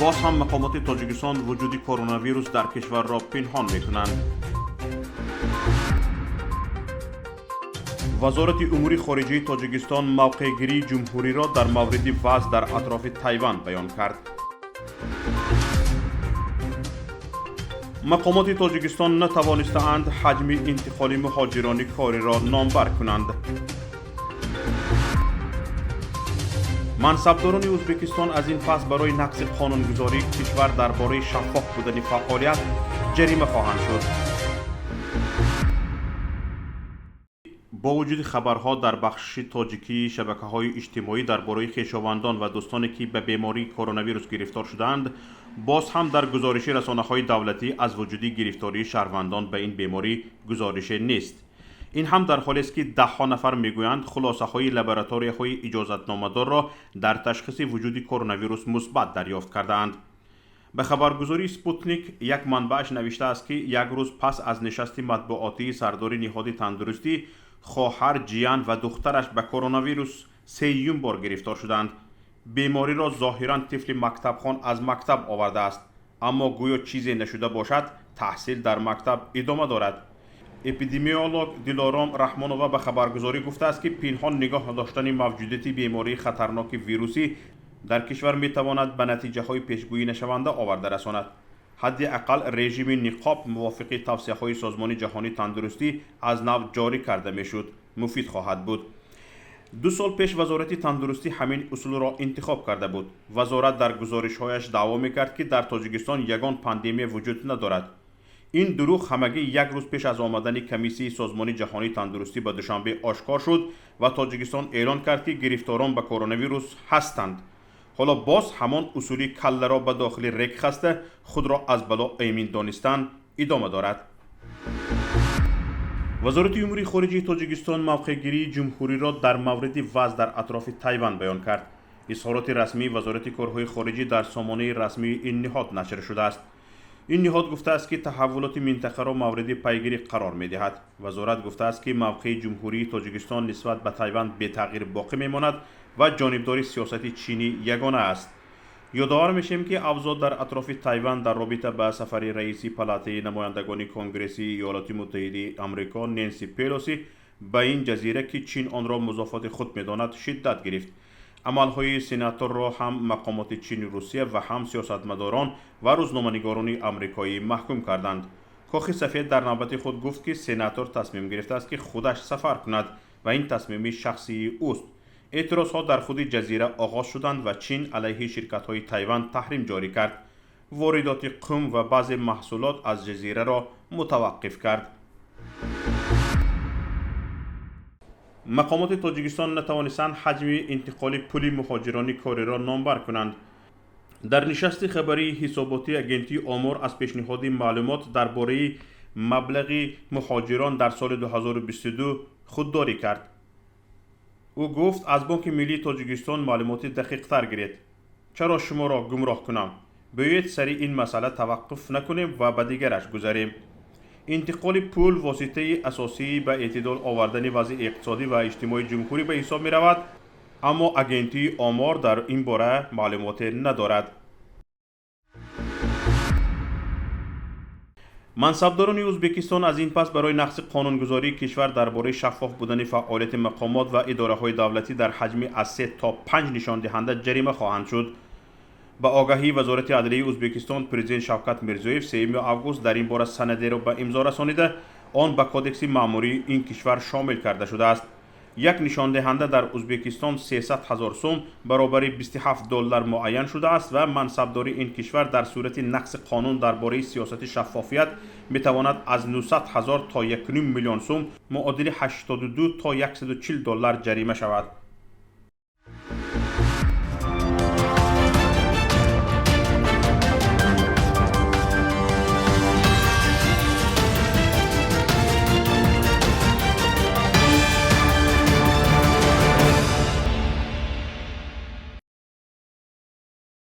باز هم مقامات تاجیکستان وجود کرونا ویروس در کشور را پنهان می‌کنند. وزارت امور خارجه تاجیکستان موقع‌گیری جمهوری را در مورد وضع در اطراف تایوان بیان کرد. مقامات تاجیکستان نتوانستند حجم انتقال مهاجران کاری را نامبر کنند. منصبداران ازبکستان از این پس برای نقض قانونگذاری کشور درباره شفاف بودن فعالیت جریمه خواهند شد. با وجود خبرها در بخش تاجیکی شبکه‌های اجتماعی درباره خویشاوندان و دوستانی که به بیماری کرونا ویروس گرفتار شدند، باز هم در گزارش رسانه‌های دولتی از وجود گرفتاری شهروندان به این بیماری گزارش نیست. این هم در حالی است که ده‌ها نفر میگویند خلاصه‌های لابراتوری‌های اجازتنامه‌دار را در تشخیص وجود کرونا ویروس مثبت دریافت کرده‌اند. به خبرگزاری سپوتنیک یک منبعش نوشته است که یک روز پس از نشست مطبوعاتی سردار نهاد تندرستی، خواهر، جیان و دخترش به کرونا ویروس سیوم بار گرفتار شدند. بیماری را ظاهراً طفل مکتب خوان از مکتب آورده است، اما گویا چیزی نشده باشد تحصیل در مکتب ادامه دارد. اپیدمیولوگ دلارام رحمانووا به خبرگزاری گفته است که پنهان نگاه داشتن موجودیت بیماری خطرناک ویروسی در کشور می تواند به نتیجه های پیشگویی نشونده آورده رساند. حداقل رژیم نقاب موافق توصیه های سازمان جهانی تندرستی از نو جاری کرده می شد مفید خواهد بود. 2 سال پیش وزارت تندرستی همین اصول را انتخاب کرده بود. وزارت در گزارش‌هایش دعوا می‌کرد که در تاجیکستان یگان پاندمی وجود ندارد. این دروغ همگی یک روز پیش از آمدن کمیسیون سازمان جهانی تندرستی به دوشنبه آشکار شد و تاجیکستان اعلان کرد که گرفتاران به کرونا ویروس هستند. حالا باز همان اصولی کله را به داخل ریگ خسته خود را از بلا ایمن دانستن ادامه دارد. وزارت امور خارجه تاجیکستان موقع‌گیری جمهوری را در مورد وضع در اطراف تایوان بیان کرد. اظهارات رسمی وزارت کارهای خارجه در سامانه رسمی این نهاد نشر شده است. این نهاد گفته است که تحولات منطقه را مورد پیگیری قرار می‌دهد. وزارت گفته است که موقع جمهوری تاجیکستان نسبت به تایوان به تغییر باقی می‌ماند و جانبداری سیاست چینی یگانه است. یادآور میشیم که افزود در اطراف تایوان در رابطه با سفر رئیس پلاته نمایندگان کنگرسی ایالات متحده آمریکا نانسی پلوسی به این جزیره که چین آن را مضافات خود می‌داند شدت گرفت. عملهای سناتور را هم مقامات چین روسیه و هم سیاستمداران و روزنامه‌نگاران آمریکایی محکوم کردند. کاخ سفید در نوبت خود گفت که سناتور تصمیم گرفته است که خودش سفر کند و این تصمیم شخصی اوست. اعتراضها در خود جزیره آغاز شدند و چین علیه شرکت‌های تایوان تحریم جاری کرد. واردات قم و بعضی محصولات از جزیره را متوقف کرد. مقامات تاجیکستان نتوانستند حجم انتقال پول مهاجران کاری را نامبر کنند. در نشست خبری حساباتی اگنتی آمار از پیشنهاد معلومات درباره مبلغ مهاجران در سال 2022 خودداری کرد. او گفت از بانک ملی تاجیکستان معلومات دقیق تر گیرید. چرا شما را گمراه کنم؟ بیایید سریع این مسئله توقف نکنیم و به دیگرش گذاریم. انتقال پول واسطه اساسی به اعتدال آوردن وضع اقتصادی و اجتماعی جمهوری به حساب می رود، اما اگنتی آمار در این باره معلومات ندارد. منصبداران ازبکستان از این پس برای نقض قانونگذاری کشور درباره شفاف بودن فعالیت مقامات و اداره‌های دولتی در حجم از 3 تا 5 نشان دهنده جریمه خواهند شد. با آگاهی وزارت عدلیه ازبکستان، پرزیدنت شوکت میرزیویف 3 آگوست در این باره سندی را به امضا رسانیده آن به کدکس مأموری این کشور شامل کرده شده است. یک نشان دهنده در ازبکستان 300,000 سوم برابر $27 معین شده است و منصبداری این کشور در صورت نقض قانون درباره سیاست شفافیت می تواند از 900,000 تا 1.5 میلیون سوم معادل $82 تا $140 جریمه شود.